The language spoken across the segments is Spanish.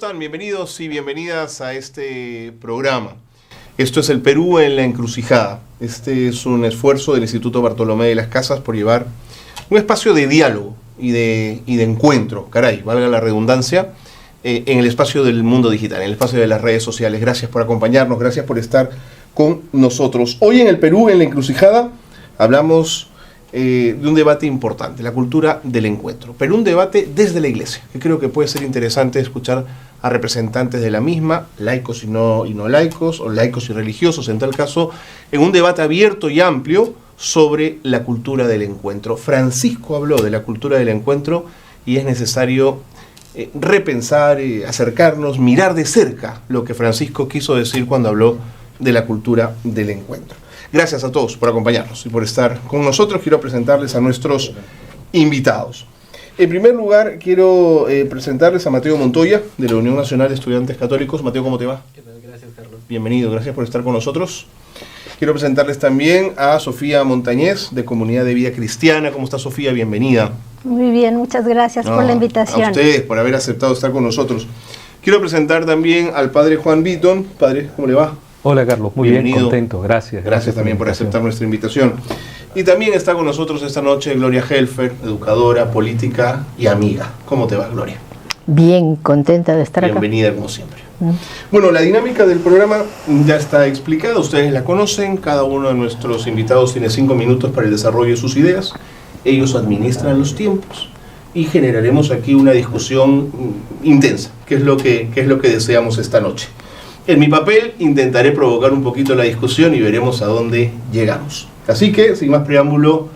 están? Bienvenidos y bienvenidas a este programa. Esto es el Perú en la encrucijada. Este es un esfuerzo del Instituto Bartolomé de las Casas por llevar un espacio de diálogo y de encuentro, caray, valga la redundancia, en el espacio del mundo digital, en el espacio de las redes sociales. Gracias por acompañarnos, gracias por estar con nosotros. Hoy en el Perú en la encrucijada hablamos de un debate importante, la cultura del encuentro, pero un debate desde la iglesia, que creo que puede ser interesante escuchar a representantes de la misma, laicos y no laicos, o laicos y religiosos en tal caso, en un debate abierto y amplio sobre la cultura del encuentro. Francisco habló de la cultura del encuentro y es necesario repensar, acercarnos, mirar de cerca lo que Francisco quiso decir cuando habló de la cultura del encuentro. Gracias a todos por acompañarnos y por estar con nosotros. Quiero presentarles a nuestros invitados. En primer lugar, quiero presentarles a Mateo Montoya, de la Unión Nacional de Estudiantes Católicos. Mateo, ¿cómo te va? ¿Qué tal? Gracias, Carlos. Bienvenido, gracias por estar con nosotros. Quiero presentarles también a Sofía Montañez, de Comunidad de Vida Cristiana. ¿Cómo está, Sofía? Bienvenida. Muy bien, muchas gracias por la invitación. A ustedes por haber aceptado estar con nosotros. Quiero presentar también al padre Juan Beaton. Padre, ¿cómo le va? Hola, Carlos, muy bienvenido. Bien, contento, gracias. Gracias también por aceptar nuestra invitación. Y también está con nosotros esta noche Gloria Helfer, educadora, política y amiga. ¿Cómo te va, Gloria? Bien, contenta de estar acá. Bienvenida como siempre. Bueno, la dinámica del programa ya está explicada, ustedes la conocen, cada uno de nuestros invitados tiene 5 minutos para el desarrollo de sus ideas, ellos administran los tiempos y generaremos aquí una discusión intensa, que es lo que deseamos esta noche. En mi papel intentaré provocar un poquito la discusión y veremos a dónde llegamos. Así que, sin más preámbulo,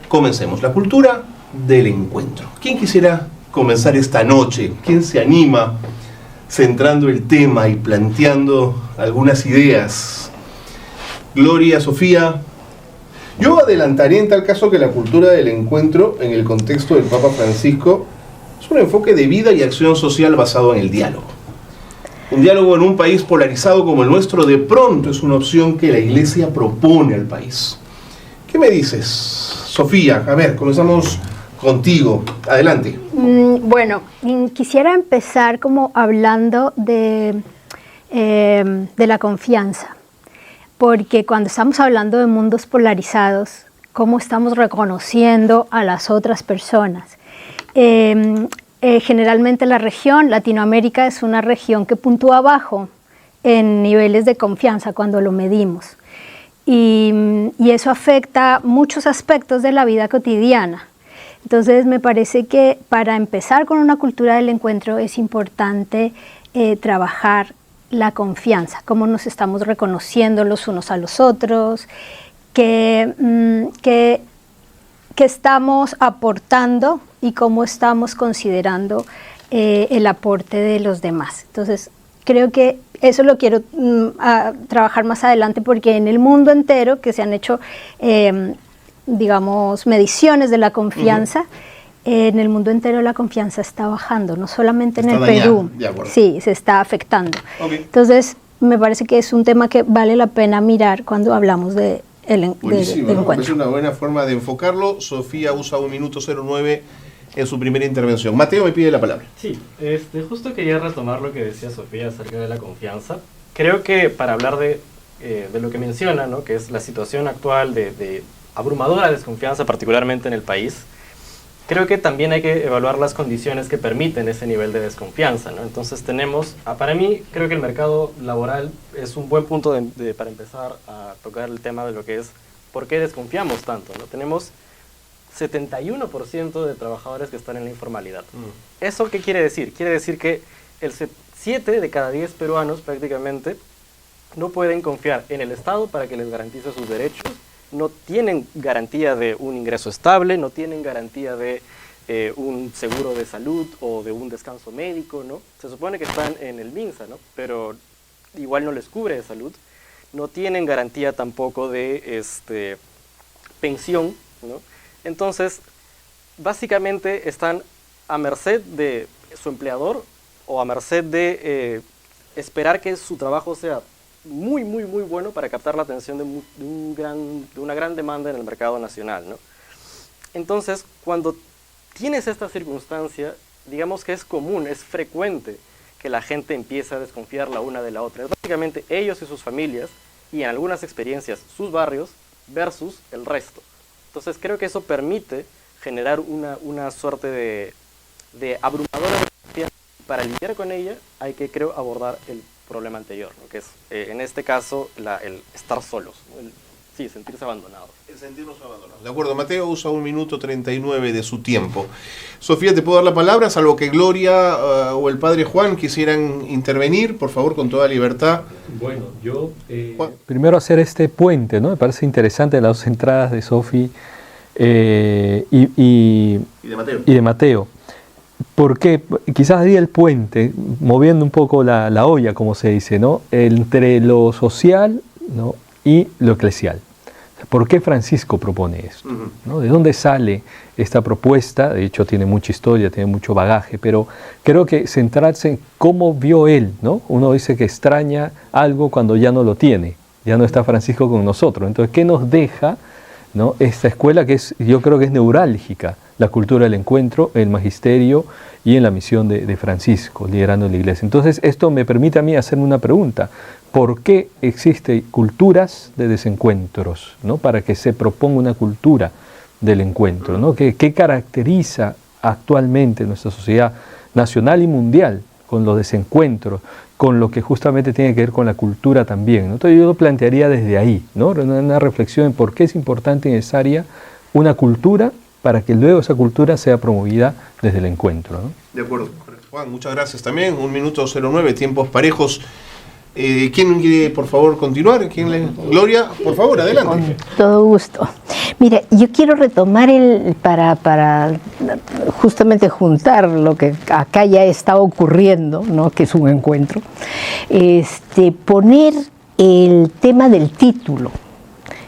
comencemos. La cultura del encuentro. ¿Quién quisiera comenzar esta noche? ¿Quién se anima centrando el tema y planteando algunas ideas? Gloria, Sofía. Yo adelantaré en tal caso que la cultura del encuentro, en el contexto del Papa Francisco, es un enfoque de vida y acción social basado en el diálogo. Un diálogo en un país polarizado como el nuestro de pronto es una opción que la Iglesia propone al país. ¿Qué me dices, Sofía? A ver, comenzamos contigo. Adelante. Bueno, quisiera empezar como hablando de la confianza, porque cuando estamos hablando de mundos polarizados, ¿cómo estamos reconociendo a las otras personas? Generalmente la región, Latinoamérica, es una región que puntúa bajo en niveles de confianza cuando lo medimos. Y eso afecta muchos aspectos de la vida cotidiana. Entonces me parece que para empezar con una cultura del encuentro es importante trabajar la confianza, cómo nos estamos reconociendo los unos a los otros, que estamos aportando y cómo estamos considerando el aporte de los demás. Entonces, creo que eso lo quiero trabajar más adelante, porque en el mundo entero que se han hecho, digamos, mediciones de la confianza, en el mundo entero la confianza está bajando, no solamente en el Perú, sí, se está afectando. Okay. Entonces, me parece que es un tema que vale la pena mirar cuando hablamos del encuentro. Es una buena forma de enfocarlo. Sofía usa 1 minuto 09 en su primera intervención. Mateo me pide la palabra. Sí, justo quería retomar lo que decía Sofía acerca de la confianza. Creo que para hablar de lo que menciona, ¿no?, que es la situación actual de abrumadora desconfianza, particularmente en el país, creo que también hay que evaluar las condiciones que permiten ese nivel de desconfianza, ¿no? Entonces tenemos, para mí, creo que el mercado laboral es un buen punto para empezar a tocar el tema de lo que es por qué desconfiamos tanto, ¿no? Tenemos 71% de trabajadores que están en la informalidad. ¿Eso qué quiere decir? Quiere decir que 7 de cada 10 peruanos prácticamente no pueden confiar en el Estado para que les garantice sus derechos, no tienen garantía de un ingreso estable, no tienen garantía de un seguro de salud o de un descanso médico, ¿no? Se supone que están en el MINSA, ¿no?, pero igual no les cubre de salud, no tienen garantía tampoco de pensión, ¿no? Entonces, básicamente están a merced de su empleador o a merced de esperar que su trabajo sea muy bueno para captar la atención de una gran demanda en el mercado nacional, ¿no? Entonces, cuando tienes esta circunstancia, digamos que es común, es frecuente que la gente empieza a desconfiar la una de la otra. Es básicamente ellos y sus familias, y en algunas experiencias sus barrios, versus el resto. Entonces creo que eso permite generar una suerte de abrumadora desconfianza. Para lidiar con ella hay que, creo, abordar el problema anterior, ¿no? Que es, en este caso, el estar solos, ¿no? Sí, sentirse abandonados. El sentirnos abandonados. De acuerdo, Mateo usa 1 minuto 39 de su tiempo. Sofía, te puedo dar la palabra, salvo que Gloria o el padre Juan quisieran intervenir, por favor, con toda libertad. Bueno, yo primero hacer este puente, ¿no? Me parece interesante las dos entradas de Sofía y de Mateo. Porque quizás haría el puente, moviendo un poco la olla, como se dice, ¿no? Entre lo social, ¿no? Y lo eclesial. ¿Por qué Francisco propone esto? ¿No? ¿De dónde sale esta propuesta? De hecho, tiene mucha historia, tiene mucho bagaje, pero creo que centrarse en cómo vio él, ¿no? Uno dice que extraña algo cuando ya no lo tiene, ya no está Francisco con nosotros. Entonces, ¿qué nos deja, ¿no? Esta escuela que yo creo que es neurálgica? La cultura del encuentro, el magisterio y en la misión de Francisco, liderando la iglesia. Entonces, esto me permite a mí hacerme una pregunta. ¿Por qué existen culturas de desencuentros, ¿no? Para que se proponga una cultura del encuentro, ¿no? ¿Qué caracteriza actualmente nuestra sociedad nacional y mundial con los desencuentros, con lo que justamente tiene que ver con la cultura también, ¿no? Entonces yo lo plantearía desde ahí, ¿no? Una reflexión en por qué es importante y necesaria una cultura para que luego esa cultura sea promovida desde el encuentro, ¿no? De acuerdo. Juan, muchas gracias también. 1 minuto 09, tiempos parejos. ¿Quién quiere, por favor, continuar? Gloria, por favor, adelante. Con todo gusto. Mira, yo quiero retomar para justamente juntar lo que acá ya está ocurriendo, ¿no? Que es un encuentro, poner el tema del título,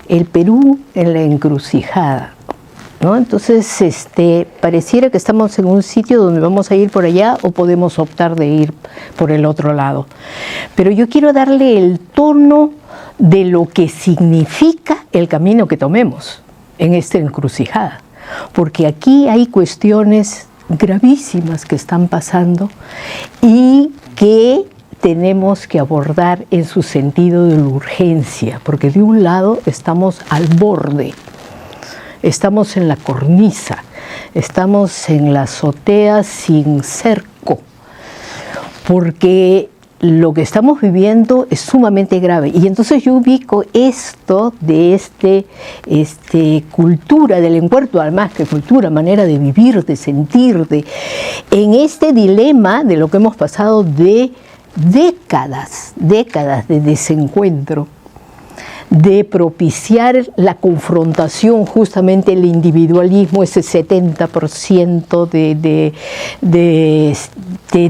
el Perú en la encrucijada, ¿no? Entonces, pareciera que estamos en un sitio donde vamos a ir por allá o podemos optar de ir por el otro lado. Pero yo quiero darle el tono de lo que significa el camino que tomemos en esta encrucijada. Porque aquí hay cuestiones gravísimas que están pasando y que tenemos que abordar en su sentido de la urgencia. Porque de un lado estamos al borde. Estamos en la cornisa, estamos en la azotea sin cerco, porque lo que estamos viviendo es sumamente grave. Y entonces yo ubico esto de cultura del encuentro, además que cultura, manera de vivir, de sentir, en este dilema de lo que hemos pasado de décadas de desencuentro, de propiciar la confrontación, justamente el individualismo, ese 70% de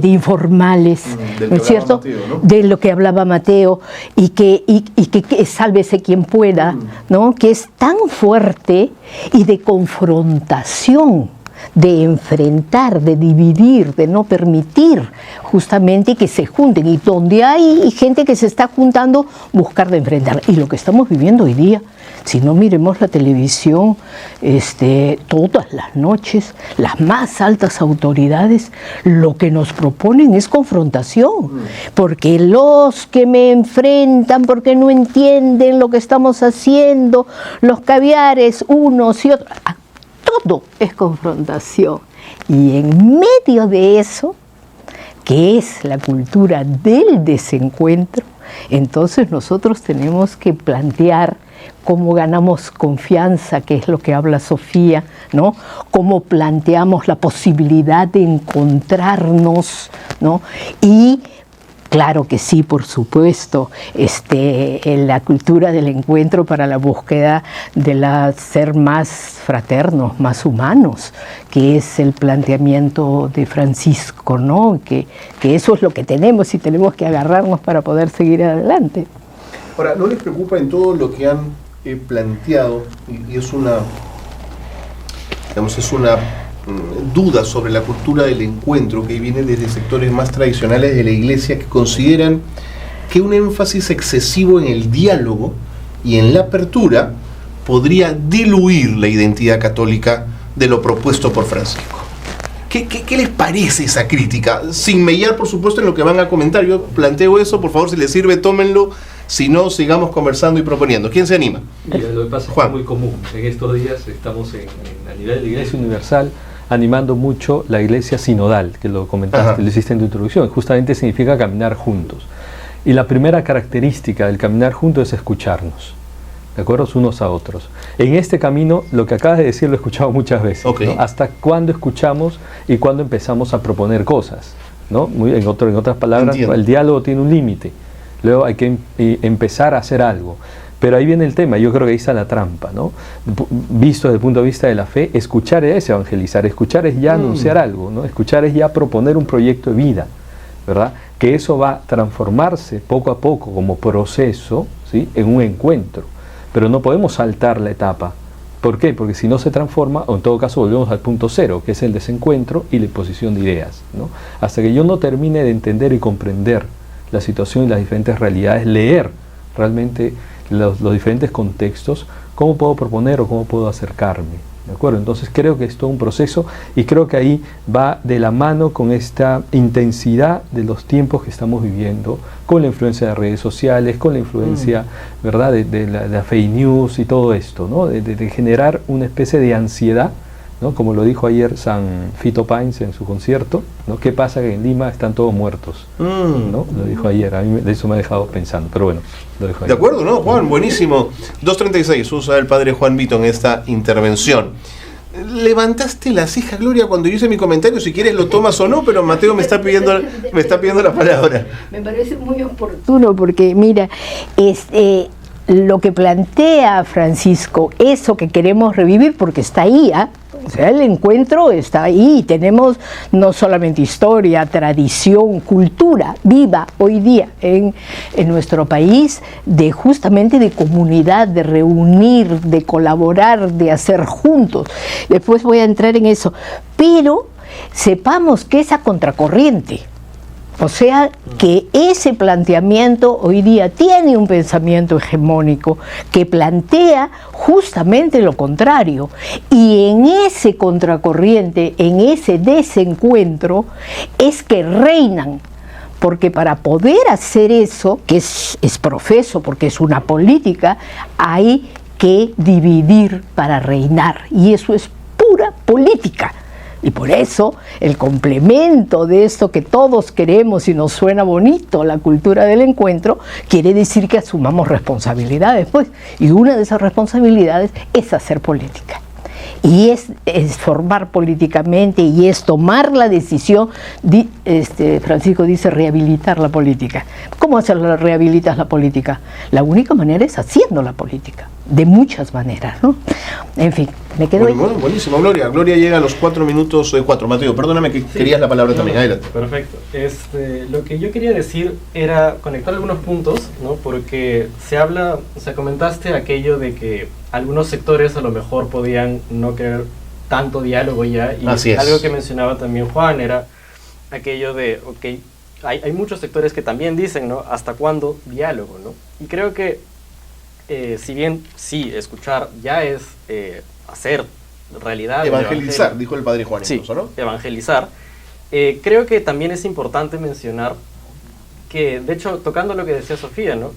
informales, ¿no es cierto? Mateo, ¿no? De lo que hablaba Mateo, y que sálvese quien pueda, ¿no? Que es tan fuerte y de confrontación, de enfrentar, de dividir, de no permitir justamente que se junten, y donde hay gente que se está juntando, buscar de enfrentar. Y lo que estamos viviendo hoy día, si no miremos la televisión, todas las noches, las más altas autoridades lo que nos proponen es confrontación, porque los que me enfrentan, porque no entienden lo que estamos haciendo, los caviares, unos y otros, todo es confrontación. Y en medio de eso, que es la cultura del desencuentro, entonces nosotros tenemos que plantear cómo ganamos confianza, que es lo que habla Sofía, ¿no? Cómo planteamos la posibilidad de encontrarnos, ¿no? Y claro que sí, por supuesto, en la cultura del encuentro para la búsqueda de ser más fraternos, más humanos, que es el planteamiento de Francisco, ¿no? Que eso es lo que tenemos y tenemos que agarrarnos para poder seguir adelante. Ahora, ¿no les preocupa en todo lo que han planteado, y es una duda sobre la cultura del encuentro que viene desde sectores más tradicionales de la Iglesia, que consideran que un énfasis excesivo en el diálogo y en la apertura podría diluir la identidad católica de lo propuesto por Francisco? ¿Qué les parece esa crítica? Sin mellar, por supuesto, en lo que van a comentar. Yo planteo eso, por favor, si les sirve, tómenlo. Si no, sigamos conversando y proponiendo. ¿Quién se anima? Mira, lo que pasa Juan. es que es muy común. En estos días estamos a nivel de Iglesia Universal animando mucho la Iglesia sinodal, que lo comentaste, Ajá. lo hiciste en tu introducción. Justamente significa caminar juntos. Y la primera característica del caminar juntos es escucharnos, ¿de acuerdo? Unos a otros. En este camino, lo que acabas de decir lo he escuchado muchas veces, Okay. ¿no? Hasta cuándo escuchamos y cuándo empezamos a proponer cosas, ¿no? En otras palabras, Entiendo. el diálogo tiene un límite. Luego hay que empezar a hacer algo. Pero ahí viene el tema, yo creo que ahí está la trampa, ¿no? Visto desde el punto de vista de la fe, escuchar es evangelizar, escuchar es ya anunciar algo, ¿no? Escuchar es ya proponer un proyecto de vida, ¿verdad? Que eso va a transformarse poco a poco como proceso, ¿sí? En un encuentro. Pero no podemos saltar la etapa. ¿Por qué? Porque si no se transforma, o en todo caso volvemos al punto cero, que es el desencuentro y la imposición de ideas, ¿no? Hasta que yo no termine de entender y comprender la situación y las diferentes realidades, leer realmente los diferentes contextos, cómo puedo proponer o cómo puedo acercarme, ¿de acuerdo? Entonces creo que es todo un proceso y creo que ahí va de la mano con esta intensidad de los tiempos que estamos viviendo, con la influencia de redes sociales, con la influencia, ¿verdad?, de la fake news y todo esto, ¿no? De generar una especie de ansiedad, ¿no? Como lo dijo ayer San Fito Páez en su concierto, ¿no? ¿Qué pasa que en Lima están todos muertos? ¿No? Lo dijo ayer, a mí de eso me ha dejado pensando, pero bueno, lo dejo ahí. De acuerdo, ¿no, Juan? Buenísimo. 2:36, usa el padre Juan Vito en esta intervención. Levantaste la ceja, Gloria, cuando yo hice mi comentario, si quieres lo tomas o no, pero Mateo me está pidiendo la palabra. Me parece muy oportuno porque, mira, lo que plantea Francisco, eso que queremos revivir, porque está ahí, ¿ah? O sea, el encuentro está ahí, tenemos no solamente historia, tradición, cultura viva hoy día en nuestro país, justamente de comunidad, de reunir, de colaborar, de hacer juntos. Después voy a entrar en eso, pero sepamos que esa contracorriente, o sea, que ese planteamiento hoy día tiene un pensamiento hegemónico que plantea justamente lo contrario. Y en ese contracorriente, en ese desencuentro, es que reinan. Porque para poder hacer eso, que es profeso, porque es una política, hay que dividir para reinar. Y eso es pura política. Y por eso el complemento de esto que todos queremos y nos suena bonito, la cultura del encuentro, quiere decir que asumamos responsabilidades, pues. Y una de esas responsabilidades es hacer política. Y es formar políticamente y es tomar la decisión, Francisco dice rehabilitar la política. ¿Cómo rehabilitas la política? La única manera es haciendo la política, de muchas maneras, ¿no? En fin, me quedo ahí. Bueno, buenísimo, Gloria. Gloria llega a los 4 minutos 4. Mateo, perdóname que querías la palabra también. Adelante. Perfecto. Lo que yo quería decir era conectar algunos puntos, ¿no? Porque comentaste aquello de que algunos sectores a lo mejor podían no querer tanto diálogo ya, y Así es. algo que mencionaba también Juan era aquello de, ok, hay muchos sectores que también dicen, ¿no? ¿Hasta cuándo diálogo, no? Y creo que si bien sí, escuchar ya es hacer realidad. Evangelizar, dijo el padre Juan, sí, incluso, ¿no? Evangelizar. Creo que también es importante mencionar que, de hecho, tocando lo que decía Sofía, ¿no?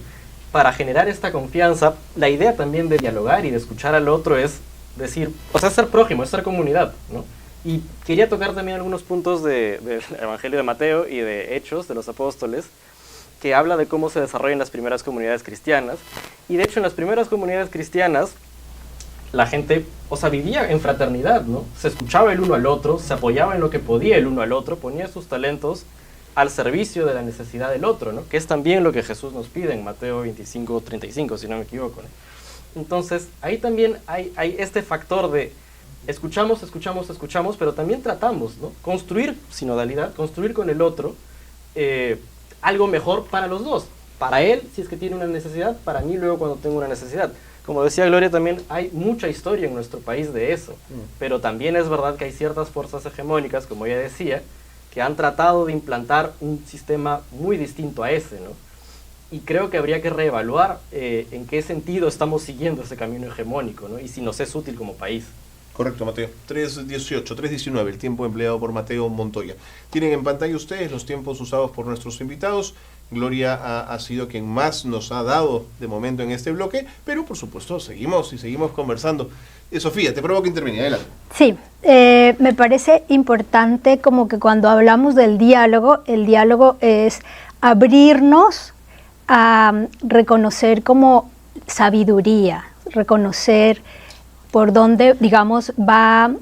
Para generar esta confianza, la idea también de dialogar y de escuchar al otro es decir, o sea, ser prójimo, es ser comunidad, ¿no? Y quería tocar también algunos puntos del Evangelio de Mateo y de Hechos de los Apóstoles, que habla de cómo se desarrollan las primeras comunidades cristianas. Y de hecho, en las primeras comunidades cristianas, la gente, o sea, vivía en fraternidad, ¿no? Se escuchaba el uno al otro, se apoyaba en lo que podía el uno al otro, ponía sus talentos al servicio de la necesidad del otro, ¿no? Que es también lo que Jesús nos pide en Mateo 25:35, si no me equivoco, ¿no? Entonces, ahí también hay este factor de escuchamos, pero también tratamos, ¿no? Construir sinodalidad, construir con el otro algo mejor para los dos. Para él, si es que tiene una necesidad, para mí luego cuando tengo una necesidad. Como decía Gloria, también hay mucha historia en nuestro país de eso, pero también es verdad que hay ciertas fuerzas hegemónicas, como ella decía, que han tratado de implantar un sistema muy distinto a ese, ¿no? Y creo que habría que reevaluar en qué sentido estamos siguiendo ese camino hegemónico, ¿no? Y si nos es útil como país. Correcto, Mateo. 3:18, 3:19, el tiempo empleado por Mateo Montoya. Tienen en pantalla ustedes los tiempos usados por nuestros invitados. Gloria ha sido quien más nos ha dado de momento en este bloque, pero por supuesto seguimos conversando. Sofía, te provoca intervenir, adelante. Sí, me parece importante como que cuando hablamos del diálogo, el diálogo es abrirnos a reconocer como sabiduría, reconocer por dónde, digamos, va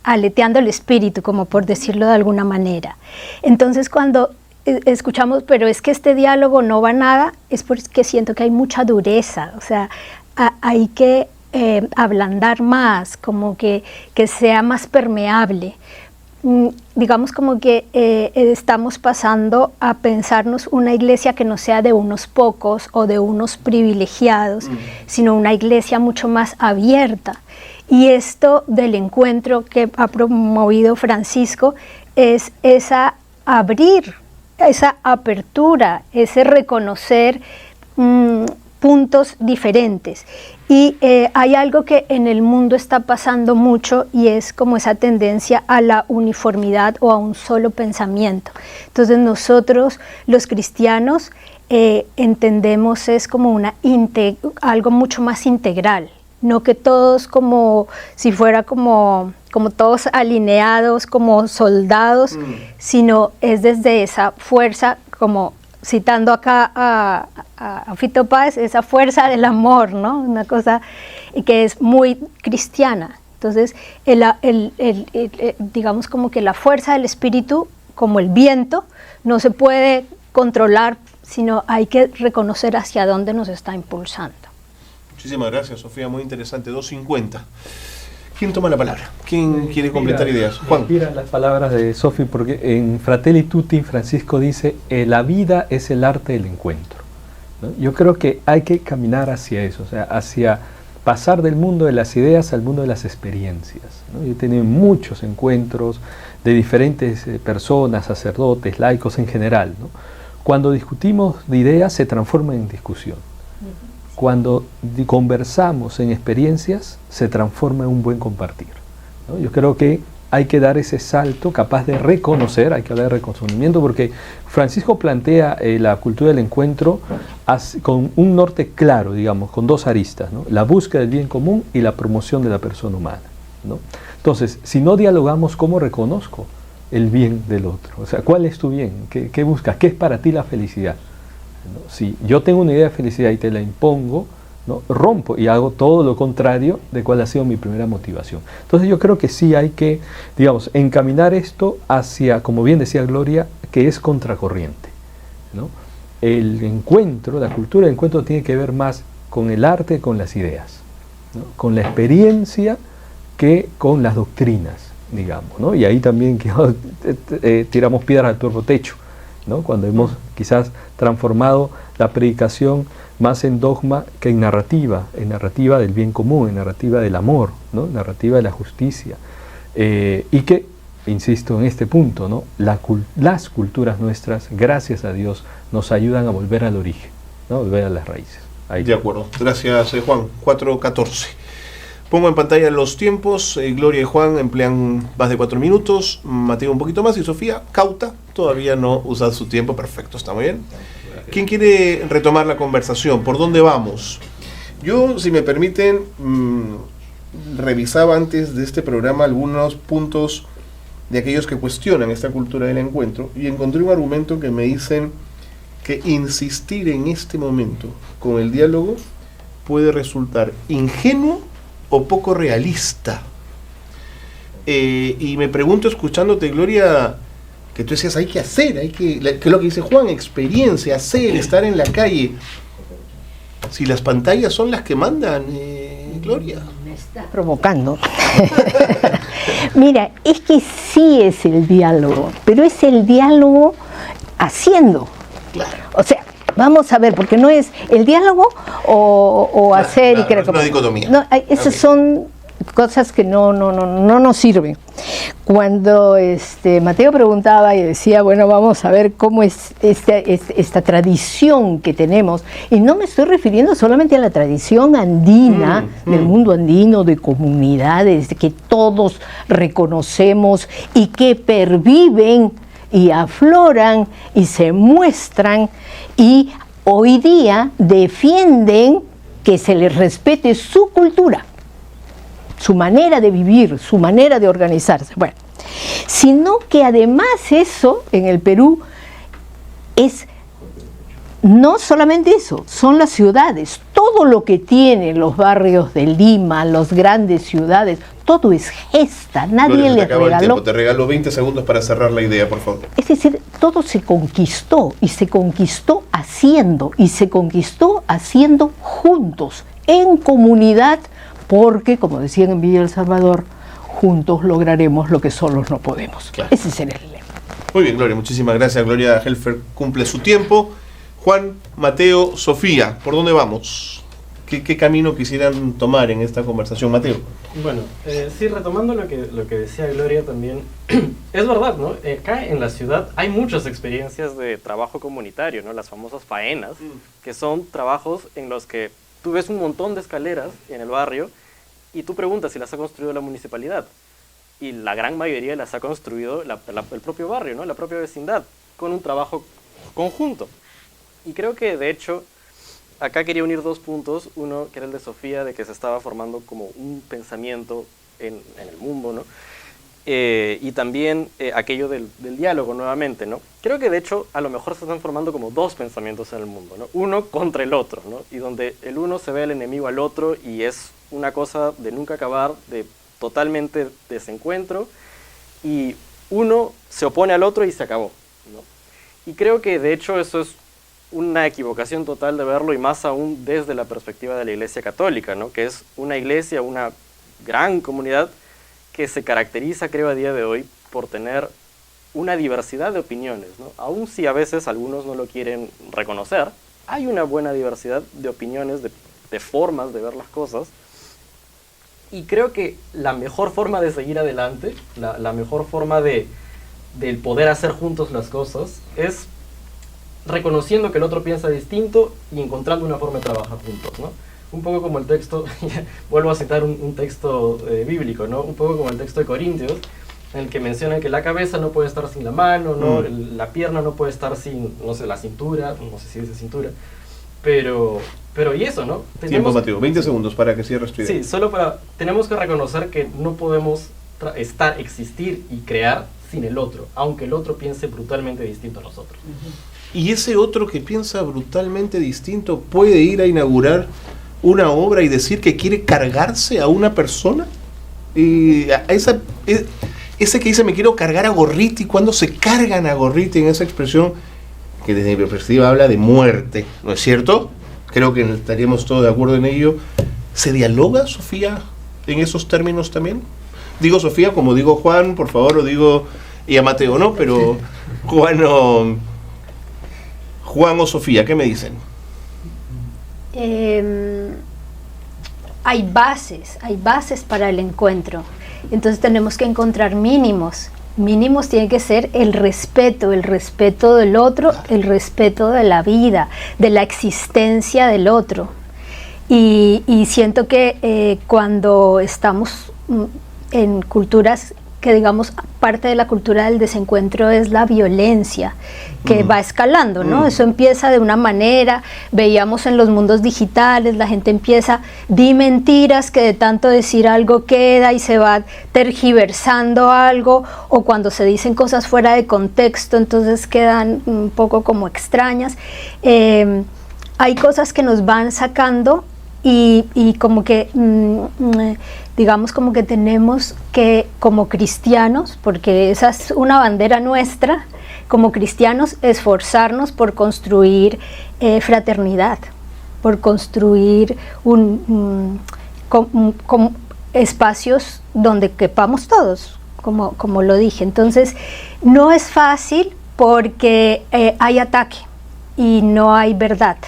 aleteando el espíritu, como por decirlo de alguna manera. Entonces, cuando escuchamos, pero es que este diálogo no va a nada, es porque siento que hay mucha dureza, o sea, hay que ablandar más, como que sea más permeable. Digamos como que estamos pasando a pensarnos una iglesia que no sea de unos pocos o de unos privilegiados, sino una iglesia mucho más abierta. Y esto del encuentro que ha promovido Francisco es esa apertura, ese reconocer puntos diferentes. Y hay algo que en el mundo está pasando mucho y es como esa tendencia a la uniformidad o a un solo pensamiento. Entonces nosotros los cristianos entendemos es como algo mucho más integral, no que todos como si fuera como todos alineados como soldados, sino es desde esa fuerza, como citando acá a Fito Páez, esa fuerza del amor, ¿no? Una cosa que es muy cristiana. Entonces, digamos como que la fuerza del espíritu, como el viento, no se puede controlar, sino hay que reconocer hacia dónde nos está impulsando. Muchísimas gracias, Sofía, muy interesante. 2:50. ¿Quién toma la palabra? ¿Quién quiere completar ideas? Juan. Inspiran las palabras de Sofía, porque en Fratelli Tutti Francisco dice, la vida es el arte del encuentro, ¿no? Yo creo que hay que caminar hacia eso, o sea, hacia pasar del mundo de las ideas al mundo de las experiencias, ¿no? Yo he tenido muchos encuentros de diferentes personas, sacerdotes, laicos en general, ¿no? Cuando discutimos de ideas se transforma en discusión. Cuando conversamos en experiencias, se transforma en un buen compartir, ¿no? Yo creo que hay que dar ese salto capaz de reconocer, hay que hablar de reconocimiento, porque Francisco plantea la cultura del encuentro con un norte claro, digamos, con dos aristas, ¿no? La búsqueda del bien común y la promoción de la persona humana, ¿no? Entonces, si no dialogamos, ¿cómo reconozco el bien del otro? O sea, ¿cuál es tu bien? ¿Qué buscas? ¿Qué es para ti la felicidad? ¿No? Si yo tengo una idea de felicidad y te la impongo, ¿no? Rompo y hago todo lo contrario de cuál ha sido mi primera motivación. Entonces yo creo que sí hay que, digamos, encaminar esto hacia, como bien decía Gloria, que es contracorriente, ¿no? El encuentro, la cultura del encuentro tiene que ver más con el arte que con las ideas, ¿no? Con la experiencia que con las doctrinas, digamos, ¿no? Y ahí también tiramos piedras al propio techo, ¿no? Cuando hemos quizás transformado la predicación más en dogma que en narrativa del bien común, en narrativa del amor, ¿no? Narrativa de la justicia, y que, insisto en este punto, ¿no? Las culturas nuestras, gracias a Dios, nos ayudan a volver al origen, ¿no? Volver a las raíces. Ahí. De acuerdo, gracias Juan. 4:14. Pongo en pantalla los tiempos. Gloria y Juan emplean más de 4 minutos, Mateo un poquito más y Sofía, cauta, todavía no usa su tiempo. Perfecto, está muy bien. ¿Quién quiere retomar la conversación? ¿Por dónde vamos? Yo, si me permiten, revisaba antes de este programa algunos puntos de aquellos que cuestionan esta cultura del encuentro y encontré un argumento que me dicen que insistir en este momento con el diálogo puede resultar ingenuo o poco realista. Y me pregunto, escuchándote, Gloria, que tú decías, hay que hacer, que es lo que dice Juan, experiencia, hacer, estar en la calle. Si las pantallas son las que mandan, Gloria. Me está provocando. Mira, es que sí es el diálogo, pero es el diálogo haciendo. Claro. O sea, vamos a ver, porque no es el diálogo o hacer claro, y creo no es una dicotomía. No, esos son cosas que no nos sirven. Cuando Mateo preguntaba y decía, bueno, vamos a ver cómo es esta tradición que tenemos, y no me estoy refiriendo solamente a la tradición andina, del mundo andino, de comunidades que todos reconocemos y que perviven y afloran y se muestran y hoy día defienden que se les respete su cultura, su manera de vivir, su manera de organizarse. Bueno, sino que además eso en el Perú es no solamente eso, son las ciudades, todo lo que tienen los barrios de Lima, las grandes ciudades, todo es gesta, nadie les regaló. Te regalo 20 segundos para cerrar la idea, por favor. Es decir, todo se conquistó y se conquistó haciendo, y se conquistó haciendo juntos, en comunidad, porque, como decían en Villa El Salvador, juntos lograremos lo que solos no podemos. Claro. Ese es el lema. Muy bien, Gloria, muchísimas gracias. Gloria Helfer cumple su tiempo. Juan, Mateo, Sofía, ¿por dónde vamos? ¿Qué camino quisieran tomar en esta conversación, Mateo? Bueno, sí, retomando lo que decía Gloria también, es verdad, ¿no? Acá en la ciudad hay muchas experiencias de trabajo comunitario, ¿no? Las famosas faenas, que son trabajos en los que tú ves un montón de escaleras en el barrio y tú preguntas si las ha construido la municipalidad. Y la gran mayoría las ha construido el propio barrio, ¿no? La propia vecindad, con un trabajo conjunto. Y creo que, de hecho, acá quería unir dos puntos. Uno, que era el de Sofía, de que se estaba formando como un pensamiento en el mundo, ¿no? Y también aquello del diálogo, nuevamente, ¿no? Creo que, de hecho, a lo mejor se están formando como dos pensamientos en el mundo, ¿no? Uno contra el otro, ¿no? Y donde el uno se ve al enemigo al otro y es una cosa de nunca acabar, de totalmente desencuentro, y uno se opone al otro y se acabó, ¿no? Y creo que, de hecho, eso es una equivocación total de verlo, y más aún desde la perspectiva de la Iglesia Católica, ¿no? Que es una iglesia, una gran comunidad que se caracteriza, creo, a día de hoy por tener una diversidad de opiniones, ¿no? Aun si a veces algunos no lo quieren reconocer, hay una buena diversidad de opiniones, de formas de ver las cosas, y creo que la mejor forma de seguir adelante, la mejor forma de poder hacer juntos las cosas, es reconociendo que el otro piensa distinto y encontrando una forma de trabajar juntos, ¿no? Un poco como el texto, vuelvo a citar un texto bíblico, ¿no? Un poco como el texto de Corintios, en el que mencionan que la cabeza no puede estar sin la mano, ¿no? La pierna no puede estar sin, no sé, la cintura, no sé si dice cintura, pero y eso, ¿no? Tiempo, Mateo, 20 segundos para que cierres tu idea. Sí, tenemos que reconocer que no podemos existir y crear sin el otro, aunque el otro piense brutalmente distinto a nosotros. Y ese otro que piensa brutalmente distinto puede ir a inaugurar una obra y decir que quiere cargarse a una persona. Y ese que dice me quiero cargar a Gorriti, cuando se cargan a Gorriti, en esa expresión que desde mi perspectiva habla de muerte, ¿no es cierto? Creo que estaríamos todos de acuerdo en ello. ¿Se dialoga, Sofía, en esos términos también? Digo Sofía como digo Juan, por favor, o digo, y a Mateo, ¿no? Pero Juan o Sofía, ¿qué me dicen? Hay bases para el encuentro. Entonces tenemos que encontrar mínimos. Mínimos tiene que ser el respeto del otro, el respeto de la vida, de la existencia del otro. Y siento que cuando estamos en culturas que, digamos, parte de la cultura del desencuentro es la violencia, que va escalando, ¿no? Eso empieza de una manera, veíamos en los mundos digitales, la gente empieza, di mentiras, que de tanto decir algo queda y se va tergiversando algo, o cuando se dicen cosas fuera de contexto, entonces quedan un poco como extrañas. Hay cosas que nos van sacando y como que digamos como que tenemos que, como cristianos, porque esa es una bandera nuestra, como cristianos, esforzarnos por construir fraternidad, por construir espacios donde quepamos todos, como lo dije. Entonces, no es fácil porque hay ataque y no hay verdad.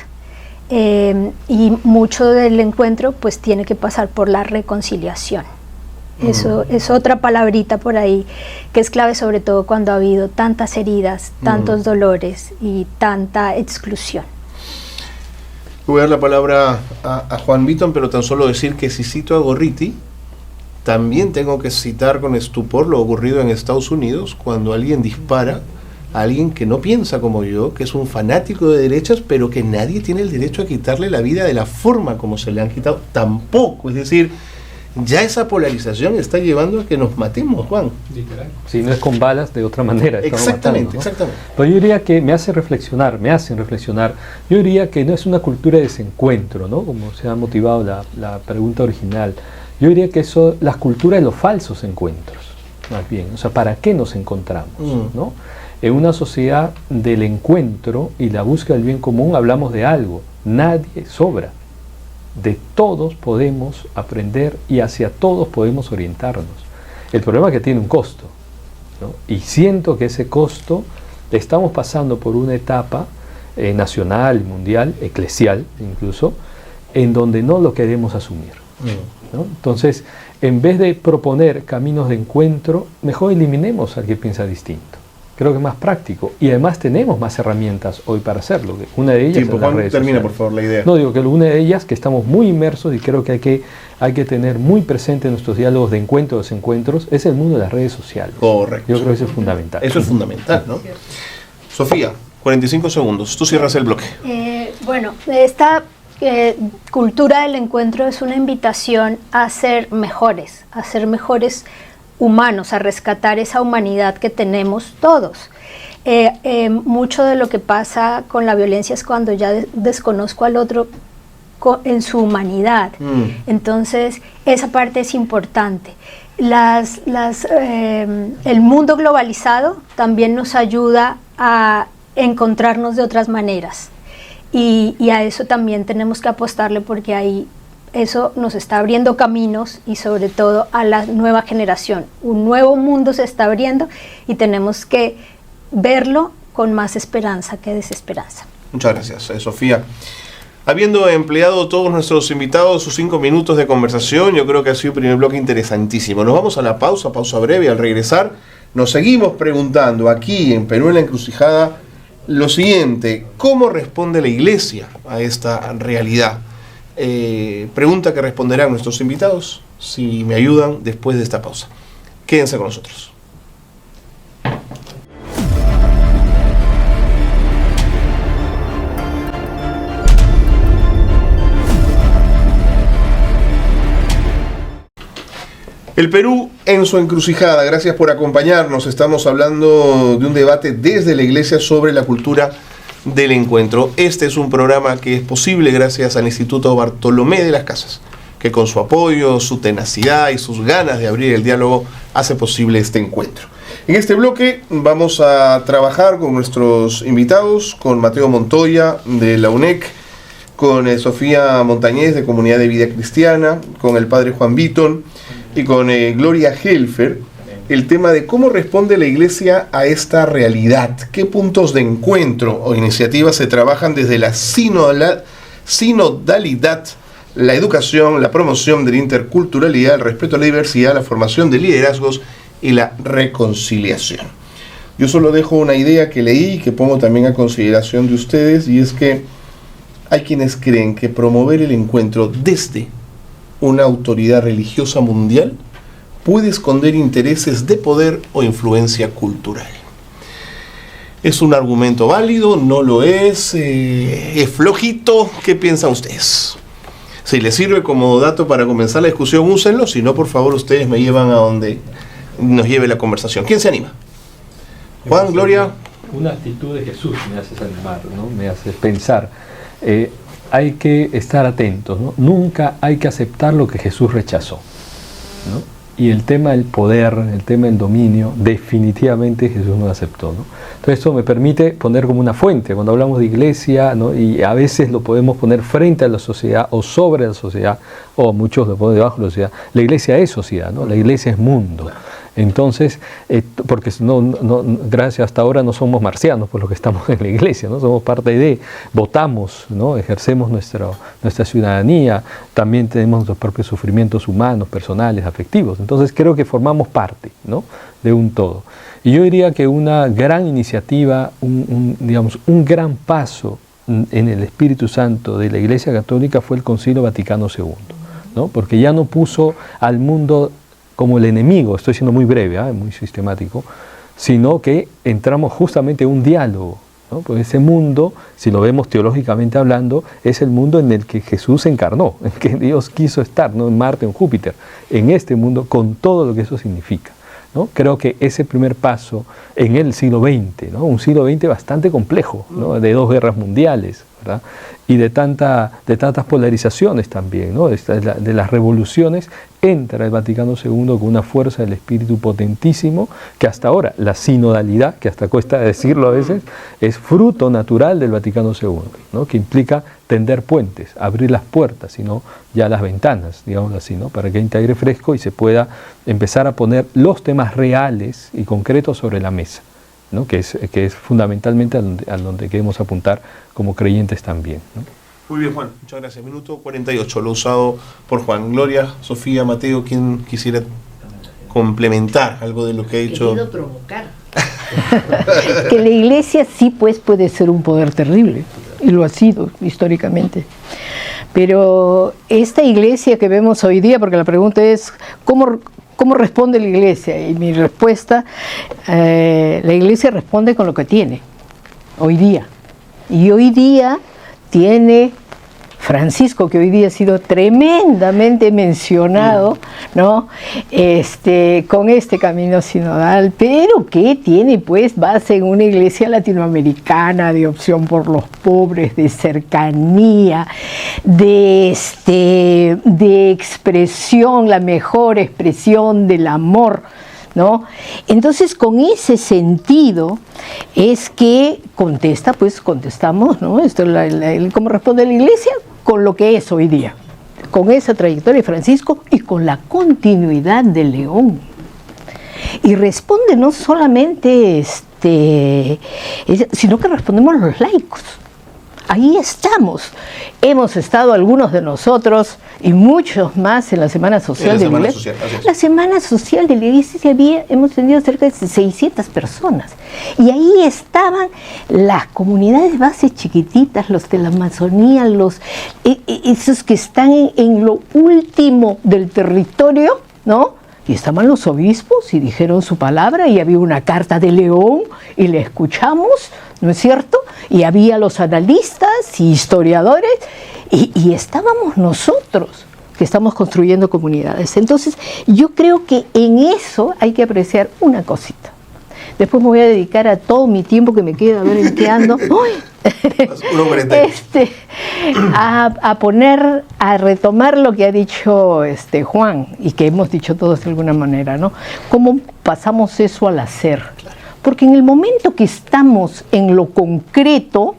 Y mucho del encuentro pues tiene que pasar por la reconciliación. Eso es otra palabrita por ahí que es clave, sobre todo cuando ha habido tantas heridas, tantos dolores y tanta exclusión. Voy a dar la palabra a Juan Beaton, pero tan solo decir que si cito a Gorriti, también tengo que citar con estupor lo ocurrido en Estados Unidos cuando alguien dispara a alguien que no piensa como yo, que es un fanático de derechas, pero que nadie tiene el derecho a quitarle la vida de la forma como se le han quitado, tampoco. Es decir, ya esa polarización está llevando a que nos matemos, Juan. Literal. Si no es con balas, de otra manera. Exactamente, matando, ¿no? exactamente. Pero yo diría que me hacen reflexionar. Yo diría que no es una cultura de desencuentro, ¿no? Como se ha motivado la pregunta original. Yo diría que eso, las culturas de los falsos encuentros, más bien. O sea, ¿para qué nos encontramos? ¿No? En una sociedad del encuentro y la búsqueda del bien común hablamos de algo. Nadie sobra. De todos podemos aprender y hacia todos podemos orientarnos. El problema es que tiene un costo, ¿no? Y siento que ese costo estamos pasando por una etapa nacional, mundial, eclesial incluso, en donde no lo queremos asumir, ¿no? Entonces, en vez de proponer caminos de encuentro, mejor eliminemos al que piensa distinto. Creo que es más práctico y además tenemos más herramientas hoy para hacerlo. Una de ellas es las redes termina sociales. por favor la idea. No, digo que una de ellas que estamos muy inmersos y creo que hay que tener muy presente en nuestros diálogos de encuentro, desencuentros, es el mundo de las redes sociales. Correcto. Yo creo que eso es fundamental. Eso es fundamental, ¿no? Sofía, 45 segundos. Tú cierras el bloque. Bueno, esta cultura del encuentro es una invitación a ser mejores humanos, a rescatar esa humanidad que tenemos todos. Mucho de lo que pasa con la violencia es cuando ya desconozco al otro en su humanidad. Entonces, esa parte es importante. El mundo globalizado también nos ayuda a encontrarnos de otras maneras. Y a eso también tenemos que apostarle porque ahí eso nos está abriendo caminos y sobre todo a la nueva generación. Un nuevo mundo se está abriendo y tenemos que verlo con más esperanza que desesperanza. Muchas gracias, Sofía. Habiendo empleado todos nuestros invitados sus 5 minutos de conversación, yo creo que ha sido un primer bloque interesantísimo. Nos vamos a la pausa breve. Al regresar nos seguimos preguntando aquí en Perú en la Encrucijada lo siguiente: ¿cómo responde la Iglesia a esta realidad? Pregunta que responderán nuestros invitados, si me ayudan, después de esta pausa. Quédense con nosotros. El Perú en su encrucijada. Gracias por acompañarnos. Estamos hablando de un debate desde la Iglesia sobre la cultura del encuentro. Este es un programa que es posible gracias al Instituto Bartolomé de las Casas, que con su apoyo, su tenacidad y sus ganas de abrir el diálogo hace posible este encuentro. En este bloque vamos a trabajar con nuestros invitados, con Mateo Montoya de la UNEC, con Sofía Montañez de Comunidad de Vida Cristiana, con el padre Juan Beaton y con Gloria Helfer, el tema de cómo responde la Iglesia a esta realidad, qué puntos de encuentro o iniciativas se trabajan desde la sinodalidad, la educación, la promoción de la interculturalidad, el respeto a la diversidad, la formación de liderazgos y la reconciliación. Yo solo dejo una idea que leí y que pongo también a consideración de ustedes, y es que hay quienes creen que promover el encuentro desde una autoridad religiosa mundial puede esconder intereses de poder o influencia cultural. ¿Es un argumento válido? ¿No lo es? ¿Es flojito? ¿Qué piensan ustedes? Si les sirve como dato para comenzar la discusión, úsenlo. Si no, por favor, ustedes me llevan a donde nos lleve la conversación. ¿Quién se anima? Juan, Gloria. Una actitud de Jesús me hace animar, ¿no? Me hace pensar. Hay que estar atentos, ¿no? Nunca hay que aceptar lo que Jesús rechazó, ¿no? Y el tema del poder, el tema del dominio, definitivamente Jesús no lo aceptó, ¿no? Entonces esto me permite poner como una fuente, cuando hablamos de iglesia, ¿no? Y a veces lo podemos poner frente a la sociedad o sobre la sociedad, o muchos lo ponen debajo de la sociedad. La iglesia es sociedad, ¿no? La iglesia es mundo. Entonces, porque gracias hasta ahora no somos marcianos por lo que estamos en la iglesia, ¿no? Somos parte de, votamos, ¿no? Ejercemos nuestra ciudadanía, también tenemos nuestros propios sufrimientos humanos, personales, afectivos. Entonces creo que formamos parte, ¿no? De un todo. Y yo diría que una gran iniciativa, digamos, un gran paso en el Espíritu Santo de la Iglesia Católica fue el Concilio Vaticano II, ¿no? Porque ya no puso al mundo como el enemigo, estoy siendo muy breve, muy sistemático, sino que entramos justamente en un diálogo, ¿no? Porque ese mundo, si lo vemos teológicamente hablando, es el mundo en el que Jesús se encarnó, en que Dios quiso estar, no en Marte o en Júpiter, en este mundo con todo lo que eso significa, ¿no? Creo que ese primer paso en el siglo XX, ¿no? Un siglo XX bastante complejo, ¿no? De 2 guerras mundiales, ¿verdad? Y de tantas polarizaciones también, ¿no? De las revoluciones, entra el Vaticano II con una fuerza del espíritu potentísimo, que hasta ahora, la sinodalidad, que hasta cuesta decirlo a veces, es fruto natural del Vaticano II, ¿no? Que implica tender puentes, abrir las puertas, sino ya las ventanas, digamos así, ¿no? Para que entre aire fresco y se pueda empezar a poner los temas reales y concretos sobre la mesa, ¿no? Que es fundamentalmente a donde queremos apuntar como creyentes también, ¿no? Muy bien, Juan, muchas gracias. Minuto 48, lo usado por Juan. Gloria, Sofía, Mateo, ¿quién quisiera complementar algo de lo que ha dicho? Querido provocar. Que la iglesia sí pues puede ser un poder terrible, y lo ha sido históricamente. Pero esta iglesia que vemos hoy día, porque la pregunta es, ¿cómo responde la iglesia? Y mi respuesta, la iglesia responde con lo que tiene, hoy día. Y hoy día tiene Francisco, que hoy día ha sido tremendamente mencionado, ¿no? Con este camino sinodal, pero que tiene pues base en una iglesia latinoamericana de opción por los pobres, de cercanía, de expresión, la mejor expresión del amor, ¿no? Entonces, con ese sentido es que contestamos, ¿no? ¿Cómo responde la iglesia? Con lo que es hoy día, con esa trayectoria de Francisco y con la continuidad de León. Y responde no solamente, sino que respondemos los laicos. Ahí estamos. Hemos estado algunos de nosotros y muchos más en la Semana Social de la Iglesia. La Semana Social de la Iglesia hemos tenido cerca de 600 personas. Y ahí estaban las comunidades de base chiquititas, los de la Amazonía, esos que están en lo último del territorio, ¿no? Y estaban los obispos y dijeron su palabra y había una carta de León y le escuchamos, ¿no es cierto? Y había los analistas y historiadores y estábamos nosotros que estamos construyendo comunidades. Entonces yo creo que en eso hay que apreciar una cosita. Después me voy a dedicar a todo mi tiempo que me queda, a ver en qué ando. A retomar lo que ha dicho Juan y que hemos dicho todos de alguna manera, ¿no? ¿Cómo pasamos eso al hacer? Porque en el momento que estamos en lo concreto,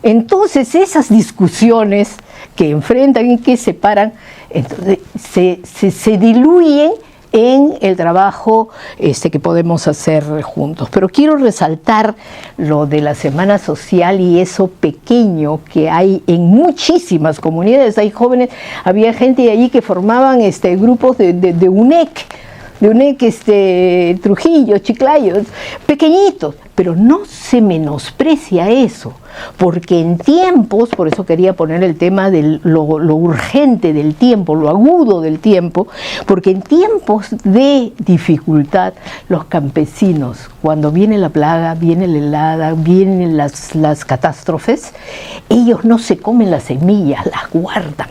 entonces esas discusiones que enfrentan y que separan, entonces se diluyen en el trabajo que podemos hacer juntos. Pero quiero resaltar lo de la Semana Social y eso pequeño que hay en muchísimas comunidades. Hay jóvenes, había gente allí que formaban grupos de UNEC, Trujillo, Chiclayo, pequeñitos, pero no se menosprecia eso, porque en tiempos, por eso quería poner el tema de lo urgente del tiempo, lo agudo del tiempo, porque en tiempos de dificultad, los campesinos, cuando viene la plaga, viene la helada, vienen las catástrofes, ellos no se comen las semillas, las guardan.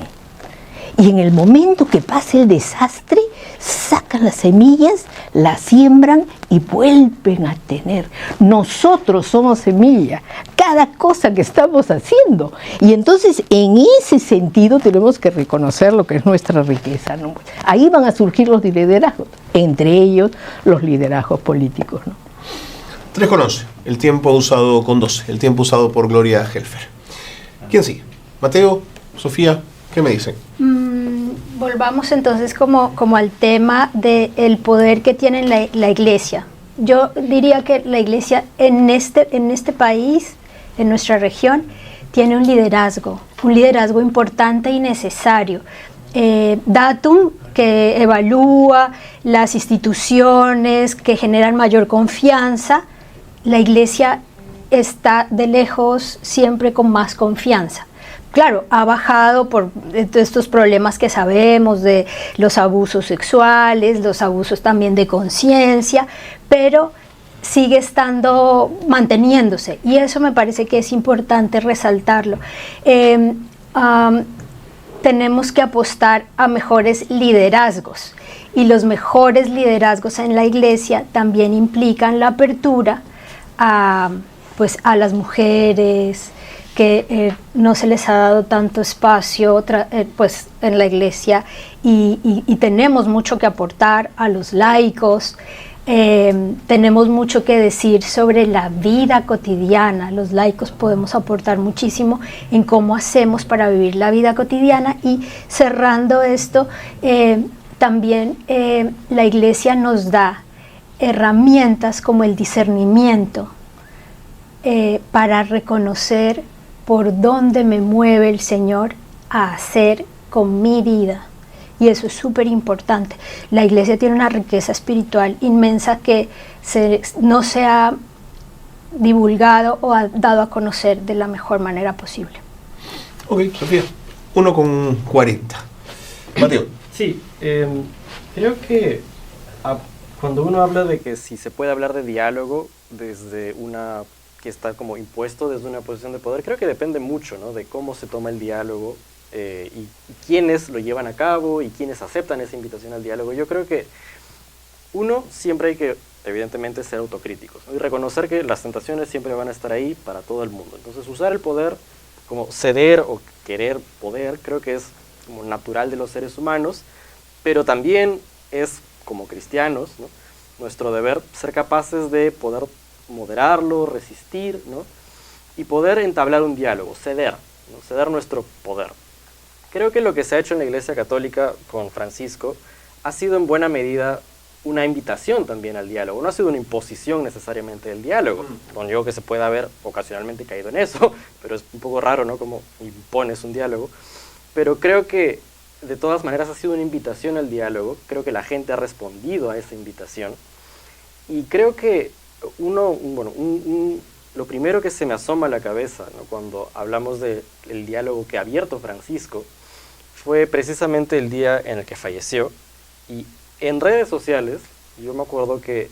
Y en el momento que pase el desastre, sacan las semillas, las siembran y vuelven a tener. Nosotros somos semilla, cada cosa que estamos haciendo. Y entonces, en ese sentido, tenemos que reconocer lo que es nuestra riqueza, ¿no? Ahí van a surgir los liderazgos, entre ellos los liderazgos políticos, ¿no? 3:11, el tiempo usado con 12, el tiempo usado por Gloria Helfer. ¿Quién sigue? Mateo, Sofía, ¿qué me dicen? volvamos entonces como al tema del poder que tiene la iglesia. Yo diría que la iglesia en este país, en nuestra región, tiene un liderazgo importante y necesario. Datum, que evalúa las instituciones que generan mayor confianza. La iglesia está de lejos siempre con más confianza. Claro, ha bajado por estos problemas que sabemos de los abusos sexuales, los abusos también de conciencia, pero sigue manteniéndose, y eso me parece que es importante resaltarlo. Tenemos que apostar a mejores liderazgos, y los mejores liderazgos en la iglesia también implican la apertura a las mujeres, que no se les ha dado tanto espacio en la iglesia, y tenemos mucho que aportar a los laicos. Tenemos mucho que decir sobre la vida cotidiana. Los laicos podemos aportar muchísimo en cómo hacemos para vivir la vida cotidiana. Y cerrando esto, también la iglesia nos da herramientas como el discernimiento para reconocer por dónde me mueve el Señor a hacer con mi vida. Y eso es súper importante. La iglesia tiene una riqueza espiritual inmensa que no se ha divulgado o ha dado a conocer de la mejor manera posible. Ok, Sofía, 1:40. Mateo. Sí, creo que cuando uno habla de que si se puede hablar de diálogo desde que está como impuesto desde una posición de poder, creo que depende mucho, ¿no?, de cómo se toma el diálogo y quiénes lo llevan a cabo y quiénes aceptan esa invitación al diálogo. Yo creo que siempre hay que, evidentemente, ser autocríticos, ¿no?, y reconocer que las tentaciones siempre van a estar ahí para todo el mundo. Entonces, usar el poder como ceder o querer poder, creo que es como natural de los seres humanos, pero también es, como cristianos, ¿no?, nuestro deber ser capaces de poder moderarlo, resistir, ¿no?, y poder entablar un diálogo, ceder, ¿no?, ceder nuestro poder. Creo que lo que se ha hecho en la Iglesia Católica con Francisco ha sido en buena medida una invitación también al diálogo, no ha sido una imposición necesariamente del diálogo. Bueno, yo que se puede haber ocasionalmente caído en eso, pero es un poco raro, ¿no?, como impones un diálogo. Pero creo que de todas maneras ha sido una invitación al diálogo, creo que la gente ha respondido a esa invitación, y creo que lo primero que se me asoma a la cabeza, ¿no?, cuando hablamos del diálogo que ha abierto Francisco, fue precisamente el día en el que falleció. Y en redes sociales yo me acuerdo que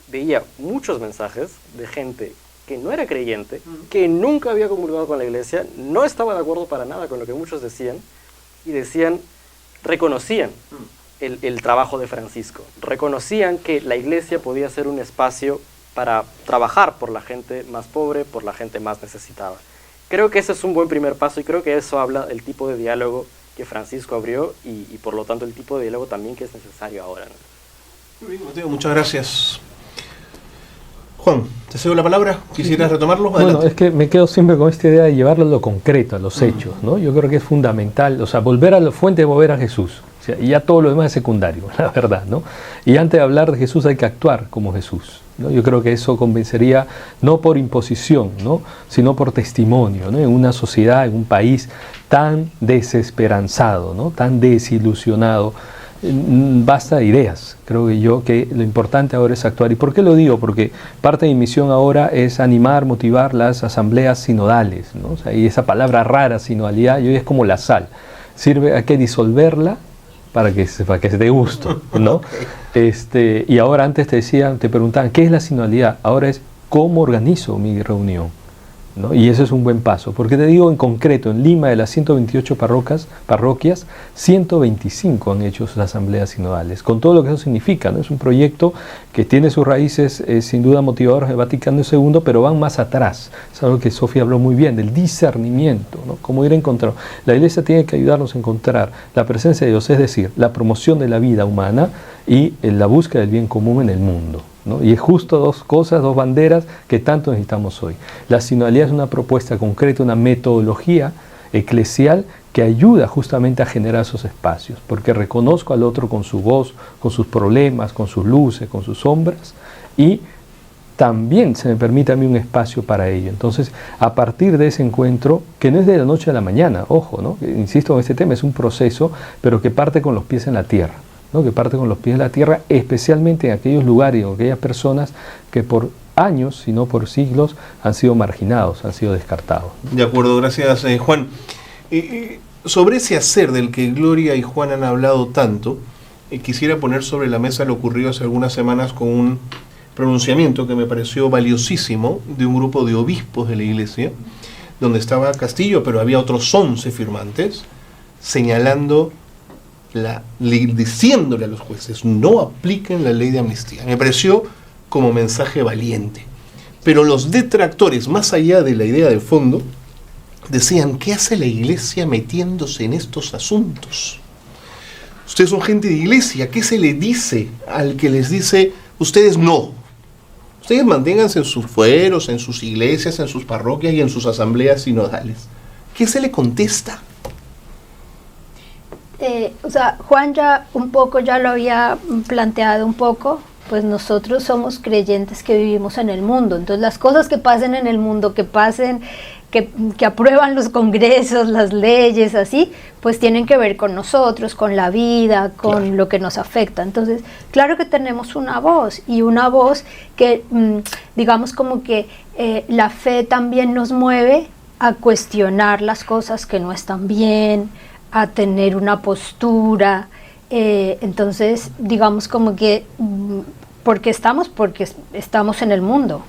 veía muchos mensajes de gente que no era creyente, que nunca había comulgado con la iglesia, no estaba de acuerdo para nada con lo que muchos decían, y reconocían el trabajo de Francisco, reconocían que la iglesia podía ser un espacio para trabajar por la gente más pobre, por la gente más necesitada. Creo que ese es un buen primer paso, y creo que eso habla del tipo de diálogo que Francisco abrió y por lo tanto el tipo de diálogo también que es necesario ahora, ¿no? Muy bien, Mateo, muchas gracias. Juan, te cedo la palabra. ¿Quisieras retomarlo? Adelante. Bueno, es que me quedo siempre con esta idea de llevarlo a lo concreto, a los hechos, ¿no? Yo creo que es fundamental, o sea, volver a la fuente, volver a Jesús. O sea, y ya todo lo demás es secundario, la verdad, ¿no? Y antes de hablar de Jesús hay que actuar como Jesús, ¿no? Yo creo que eso convencería, no por imposición, ¿no?, sino por testimonio, ¿no?, en una sociedad, en un país tan desesperanzado, ¿no?, tan desilusionado. Basta de ideas. Creo que lo importante ahora es actuar. ¿Y por qué lo digo? Porque parte de mi misión ahora es animar, motivar las asambleas sinodales, ¿no? O sea, y esa palabra rara, sinodalidad, y hoy es como la sal. Hay que disolverla para que se dé gusto, ¿no? Y ahora antes te preguntaban, ¿qué es la sinodalidad? Ahora es cómo organizo mi reunión, ¿no? Y eso es un buen paso, porque te digo en concreto, en Lima de las 128 parroquias, 125 han hecho sus asambleas sinodales, con todo lo que eso significa, ¿no? Es un proyecto que tiene sus raíces sin duda motivadoras de Vaticano II, pero van más atrás. Es algo que Sofía habló muy bien, del discernimiento, ¿no? Cómo ir a encontrar. La Iglesia tiene que ayudarnos a encontrar la presencia de Dios, es decir, la promoción de la vida humana y la búsqueda del bien común en el mundo, ¿no? Y es justo dos cosas, dos banderas que tanto necesitamos hoy. La sinodalidad es una propuesta concreta, una metodología eclesial que ayuda justamente a generar esos espacios, porque reconozco al otro con su voz, con sus problemas, con sus luces, con sus sombras, y también se me permite a mí un espacio para ello. Entonces, a partir de ese encuentro, que no es de la noche a la mañana, ojo, ¿no? Insisto en este tema, es un proceso, pero que parte con los pies en la tierra, ¿no? Que parte con los pies en la tierra, especialmente en aquellos lugares y en aquellas personas que por años, si no por siglos, han sido marginados, han sido descartados. De acuerdo, gracias Juan. Sobre ese hacer del que Gloria y Juan han hablado tanto, quisiera poner sobre la mesa lo ocurrido hace algunas semanas con un pronunciamiento que me pareció valiosísimo de un grupo de obispos de la iglesia, donde estaba Castillo, pero había otros 11 firmantes, señalando, diciéndole a los jueces, no apliquen la ley de amnistía. Me pareció como mensaje valiente. Pero los detractores, más allá de la idea de fondo, decían, ¿qué hace la iglesia metiéndose en estos asuntos? Ustedes son gente de iglesia, ¿qué se le dice al que les dice, ustedes no? Ustedes manténganse en sus fueros, en sus iglesias, en sus parroquias y en sus asambleas sinodales. ¿Qué se le contesta? Juan ya un poco ya lo había planteado un poco, pues nosotros somos creyentes que vivimos en el mundo, entonces las cosas que pasen en el mundo, que aprueban los congresos, las leyes, así, pues tienen que ver con nosotros, con la vida, con lo que nos afecta. Entonces, claro que tenemos una voz, y una voz que, digamos como que la fe también nos mueve a cuestionar las cosas que no están bien, a tener una postura. Entonces, digamos como que, porque estamos en el mundo.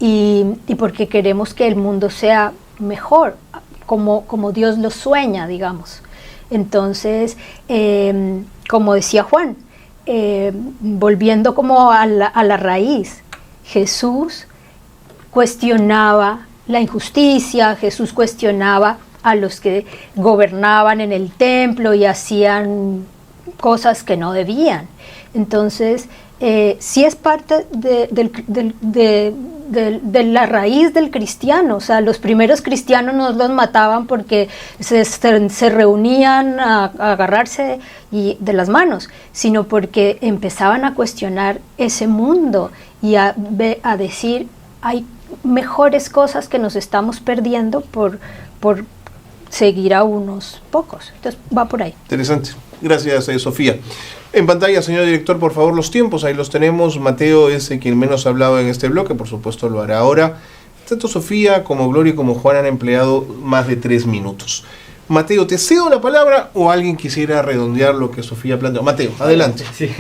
Y porque queremos que el mundo sea mejor, como Dios lo sueña, digamos. Entonces, como decía Juan, volviendo como a la raíz, Jesús cuestionaba la injusticia, Jesús cuestionaba a los que gobernaban en el templo y hacían cosas que no debían. Entonces, sí es parte de la raíz del cristiano. O sea, los primeros cristianos no los mataban porque se reunían a agarrarse de las manos, sino porque empezaban a cuestionar ese mundo y a decir, hay mejores cosas que nos estamos perdiendo por seguir a unos pocos. Entonces, va por ahí. Interesante. Gracias, Sofía. En pantalla, señor director, por favor, los tiempos, ahí los tenemos. Mateo es quien menos ha hablado en este bloque, por supuesto lo hará ahora. Tanto Sofía como Gloria y como Juan han empleado más de 3 minutos. Mateo, ¿te cedo la palabra o alguien quisiera redondear lo que Sofía planteó? Mateo, adelante. Sí,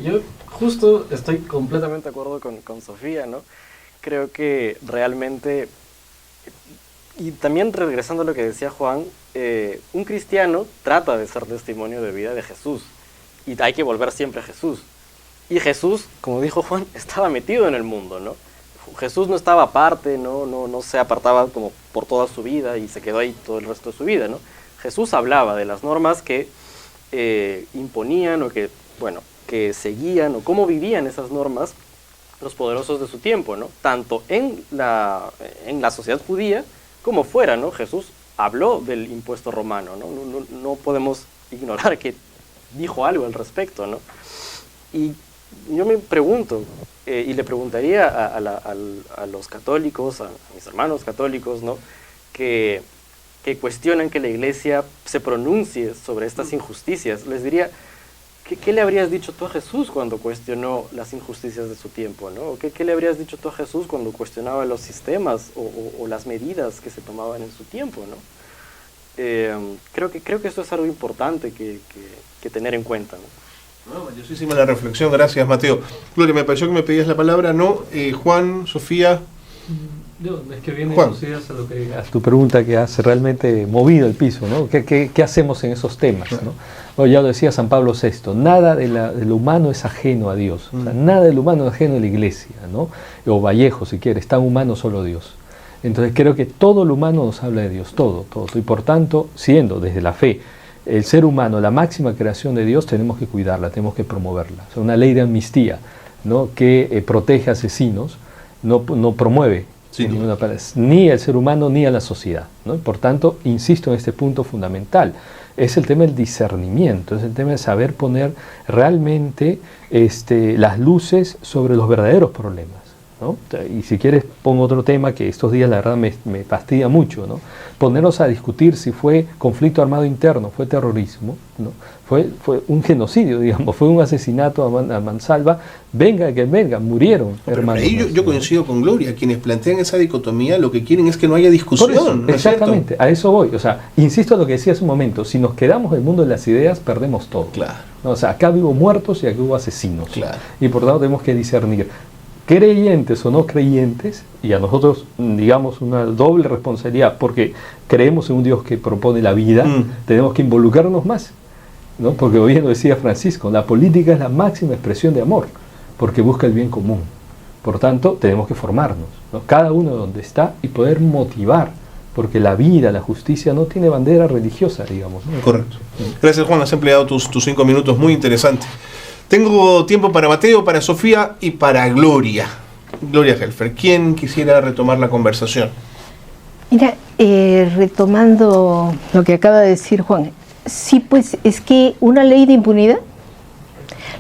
yo justo estoy completamente de acuerdo con Sofía, ¿no? Creo que realmente, y también regresando a lo que decía Juan, un cristiano trata de ser testimonio de vida de Jesús. Y hay que volver siempre a Jesús. Y Jesús, como dijo Juan, estaba metido en el mundo, ¿no? Jesús no estaba aparte, no se apartaba como por toda su vida y se quedó ahí todo el resto de su vida, ¿no? Jesús hablaba de las normas que imponían o que seguían o cómo vivían esas normas los poderosos de su tiempo, ¿no? Tanto en la sociedad judía como fuera, ¿no? Jesús habló del impuesto romano, ¿no? No podemos ignorar que dijo algo al respecto, ¿no? Y yo me pregunto, y le preguntaría a los católicos, a mis hermanos católicos, ¿no? que cuestionan que la iglesia se pronuncie sobre estas injusticias, les diría, ¿qué le habrías dicho tú a Jesús cuando cuestionó las injusticias de su tiempo, ¿no? ¿Qué le habrías dicho tú a Jesús cuando cuestionaba los sistemas o las medidas que se tomaban en su tiempo, ¿no? Creo que esto es algo importante que tener en cuenta, ¿no? Valiosísima la reflexión, gracias Mateo. Gloria, me pareció que me pedías la palabra, ¿no? Juan, Sofía. Es que viene a tu pregunta que has realmente movido el piso, ¿no? ¿Qué hacemos en esos temas, ¿no? Ya lo decía San Pablo VI, nada de lo humano es ajeno a Dios, o sea, nada de lo humano es ajeno a la iglesia, ¿no? O Vallejo, si quieres, tan humano solo Dios. Entonces creo que todo lo humano nos habla de Dios, todo. Y por tanto, siendo desde la fe el ser humano la máxima creación de Dios, tenemos que cuidarla, tenemos que promoverla. O sea, una ley de amnistía, ¿no? Que protege a asesinos, no promueve Sí, ni al ser humano ni a la sociedad, ¿no? Por tanto, insisto en este punto fundamental. Es el tema del discernimiento, es el tema de saber poner realmente las luces sobre los verdaderos problemas, ¿no? Y si quieres pongo otro tema que estos días la verdad me fastidia mucho, ¿no? Ponernos a discutir si fue conflicto armado interno, fue terrorismo, ¿no? Fue un genocidio, digamos, fue un asesinato a mansalva, venga que venga, murieron hermanos. Ahí yo coincido con Gloria, quienes plantean esa dicotomía lo que quieren es que no haya discusión. Eso, ¿no? exactamente, a eso voy. O sea, insisto en lo que decía hace un momento, si nos quedamos en el mundo de las ideas, perdemos todo. Claro. ¿No? O sea, acá hubo muertos y acá hubo asesinos. Claro. Y por tanto tenemos que discernir creyentes o no creyentes, y a nosotros, digamos, una doble responsabilidad, porque creemos en un Dios que propone la vida, tenemos que involucrarnos más, ¿no? Porque bien lo decía Francisco, la política es la máxima expresión de amor, porque busca el bien común. Por tanto, tenemos que formarnos, ¿no? Cada uno donde está y poder motivar, porque la vida, la justicia no tiene bandera religiosa, digamos, ¿no? Correcto. Gracias, Juan, has empleado tus 5 minutos, muy interesante. Tengo tiempo para Mateo, para Sofía y para Gloria. Gloria Helfer, ¿quién quisiera retomar la conversación? Mira, retomando lo que acaba de decir Juan, sí, pues es que una ley de impunidad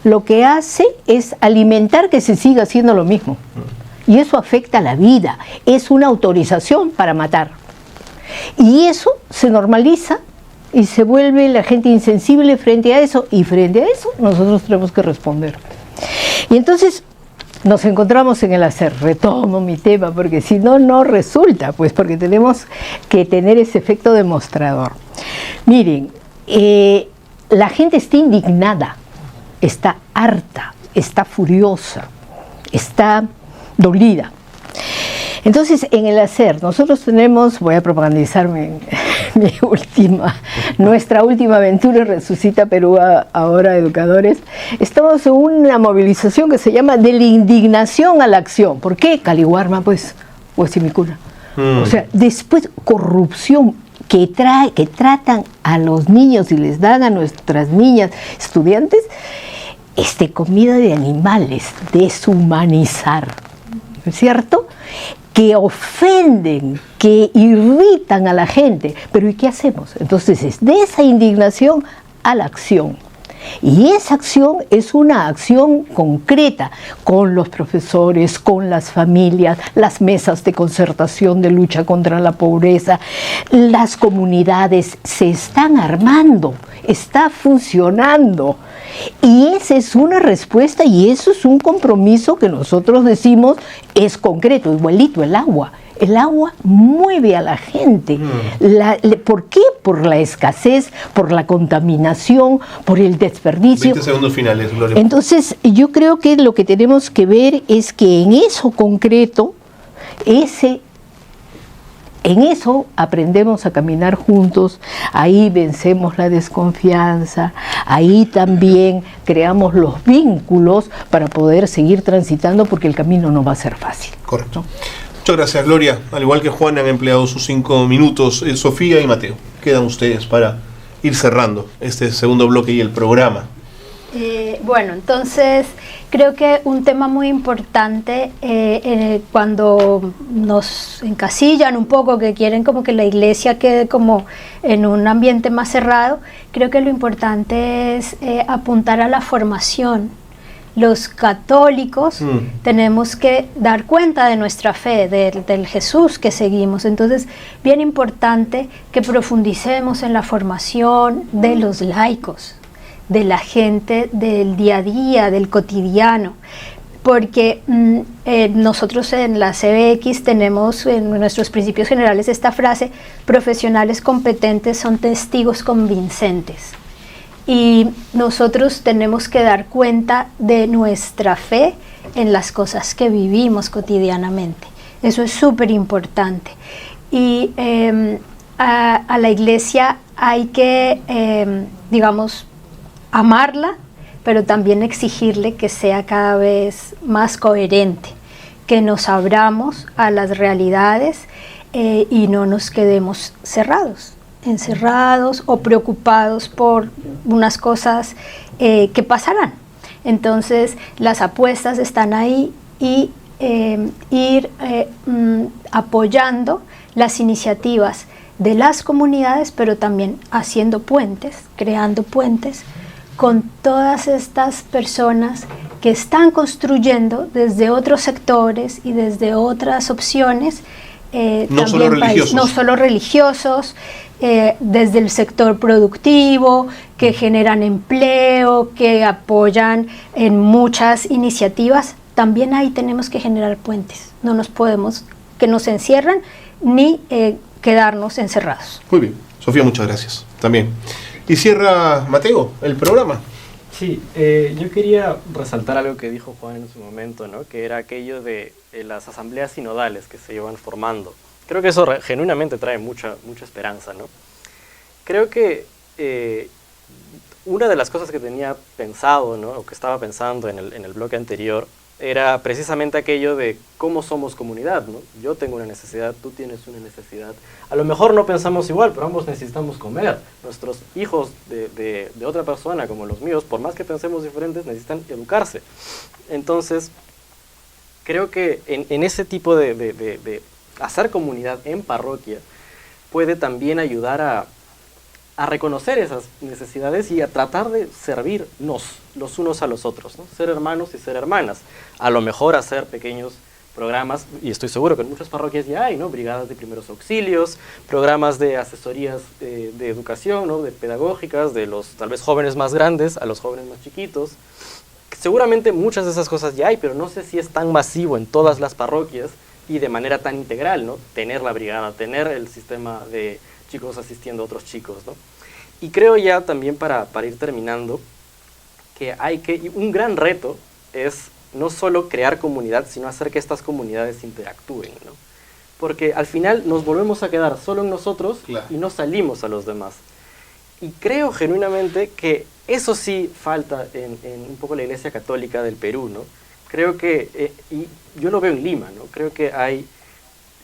lo que hace es alimentar que se siga haciendo lo mismo. Y eso afecta a la vida, es una autorización para matar. Y eso se normaliza y se vuelve la gente insensible frente a eso, y frente a eso nosotros tenemos que responder. Y entonces nos encontramos en el hacer. Retomo mi tema, porque si no, no resulta, pues porque tenemos que tener ese efecto demostrador. Miren, la gente está indignada, está harta, está furiosa, está dolida. Entonces, en el hacer, nosotros tenemos, voy a propagandizarme nuestra última aventura en Resucita Perú, ahora educadores, estamos en una movilización que se llama de la indignación a la acción. ¿Por qué? Caliwarma, pues, Huasimicuna. O sea, después corrupción que tratan a los niños y les dan a nuestras niñas estudiantes comida de animales, deshumanizar, ¿no es cierto? Que ofenden, que irritan a la gente. Pero ¿y qué hacemos? Entonces es de esa indignación a la acción. Y esa acción es una acción concreta con los profesores, con las familias, las mesas de concertación de lucha contra la pobreza. Las comunidades se están armando, está funcionando. Y esa es una respuesta y eso es un compromiso que nosotros decimos es concreto, igualito el agua. El agua mueve a la gente. ¿Por qué? Por la escasez, por la contaminación, por el desperdicio. 20 segundos finales, Gloria. Entonces, yo creo que lo que tenemos que ver es que en eso concreto, en eso aprendemos a caminar juntos, ahí vencemos la desconfianza, ahí también creamos los vínculos para poder seguir transitando, porque el camino no va a ser fácil. Correcto. Muchas gracias, Gloria. Al igual que Juan, han empleado sus 5 minutos. Sofía y Mateo, quedan ustedes para ir cerrando este segundo bloque y el programa. Bueno, entonces creo que un tema muy importante cuando nos encasillan un poco, que quieren como que la iglesia quede como en un ambiente más cerrado, creo que lo importante es apuntar a la formación. Los católicos tenemos que dar cuenta de nuestra fe, del Jesús que seguimos. Entonces, bien importante que profundicemos en la formación de los laicos, de la gente del día a día, del cotidiano, porque nosotros en la CBX tenemos en nuestros principios generales esta frase: profesionales competentes son testigos convincentes. Y nosotros tenemos que dar cuenta de nuestra fe en las cosas que vivimos cotidianamente. Eso es súper importante. Y a la iglesia hay que, digamos, amarla, pero también exigirle que sea cada vez más coherente, que nos abramos a las realidades y no nos quedemos encerrados o preocupados por unas cosas que pasarán. Entonces las apuestas están ahí y ir apoyando las iniciativas de las comunidades, pero también haciendo puentes, creando puentes con todas estas personas que están construyendo desde otros sectores y desde otras opciones, no solo religiosos. No solo religiosos, desde el sector productivo, que generan empleo, que apoyan en muchas iniciativas. También ahí tenemos que generar puentes. No nos podemos que nos encierran ni quedarnos encerrados. Muy bien. Sofía, muchas gracias. También. Y cierra Mateo el programa. Sí, yo quería resaltar algo que dijo Juan en su momento, ¿no? Que era aquello de las asambleas sinodales que se iban formando. Creo que eso genuinamente trae mucha esperanza, ¿no? Creo que una de las cosas que tenía pensado, ¿no? O que estaba pensando en el bloque anterior, era precisamente aquello de cómo somos comunidad, ¿no? Yo tengo una necesidad, tú tienes una necesidad. A lo mejor no pensamos igual, pero ambos necesitamos comer. Nuestros hijos de otra persona, como los míos, por más que pensemos diferentes, necesitan educarse. Entonces, creo que en ese tipo de hacer comunidad en parroquia puede también ayudar a reconocer esas necesidades y a tratar de servirnos los unos a los otros, ¿no? Ser hermanos y ser hermanas. A lo mejor hacer pequeños programas, y estoy seguro que en muchas parroquias ya hay, ¿no? Brigadas de primeros auxilios, programas de asesorías de educación, ¿no? De pedagógicas, de los tal vez jóvenes más grandes a los jóvenes más chiquitos. Seguramente muchas de esas cosas ya hay, pero no sé si es tan masivo en todas las parroquias y de manera tan integral, ¿no? Tener la brigada, tener el sistema de chicos asistiendo a otros chicos, ¿no? Y creo ya también para ir terminando, que un gran reto es no solo crear comunidad, sino hacer que estas comunidades interactúen, ¿no? Porque al final nos volvemos a quedar solo en nosotros, claro, y no salimos a los demás. Y creo genuinamente que eso sí falta en un poco la Iglesia Católica del Perú, ¿no? Creo que, y yo lo veo en Lima, ¿no? Creo que hay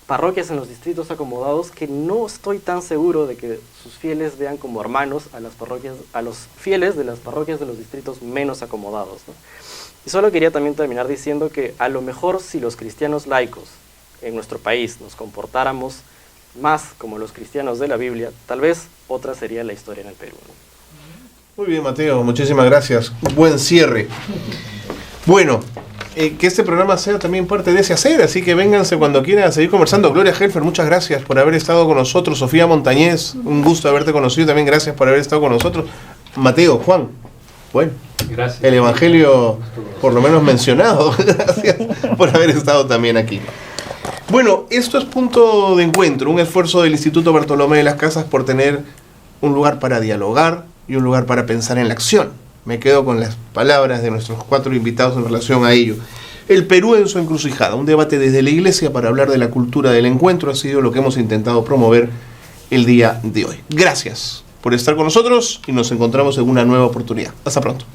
parroquias en los distritos acomodados que no estoy tan seguro de que sus fieles vean como hermanos a los fieles de las parroquias de los distritos menos acomodados, ¿no? Y solo quería también terminar diciendo que a lo mejor si los cristianos laicos en nuestro país nos comportáramos más como los cristianos de la Biblia, tal vez otra sería la historia en el Perú, ¿no? Muy bien, Mateo, muchísimas gracias. Buen cierre. Bueno, que este programa sea también parte de ese hacer, así que vénganse cuando quieran a seguir conversando. Gloria Helfer, muchas gracias por haber estado con nosotros. Sofía Montañez, un gusto haberte conocido, también gracias por haber estado con nosotros. Mateo, Juan, bueno, gracias. El Evangelio por lo menos mencionado, gracias por haber estado también aquí. Bueno, esto es Punto de Encuentro, un esfuerzo del Instituto Bartolomé de las Casas por tener un lugar para dialogar y un lugar para pensar en la acción. Me quedo con las palabras de nuestros 4 invitados en relación a ello. El Perú en su encrucijada, un debate desde la Iglesia para hablar de la cultura del encuentro, ha sido lo que hemos intentado promover el día de hoy. Gracias por estar con nosotros y nos encontramos en una nueva oportunidad. Hasta pronto.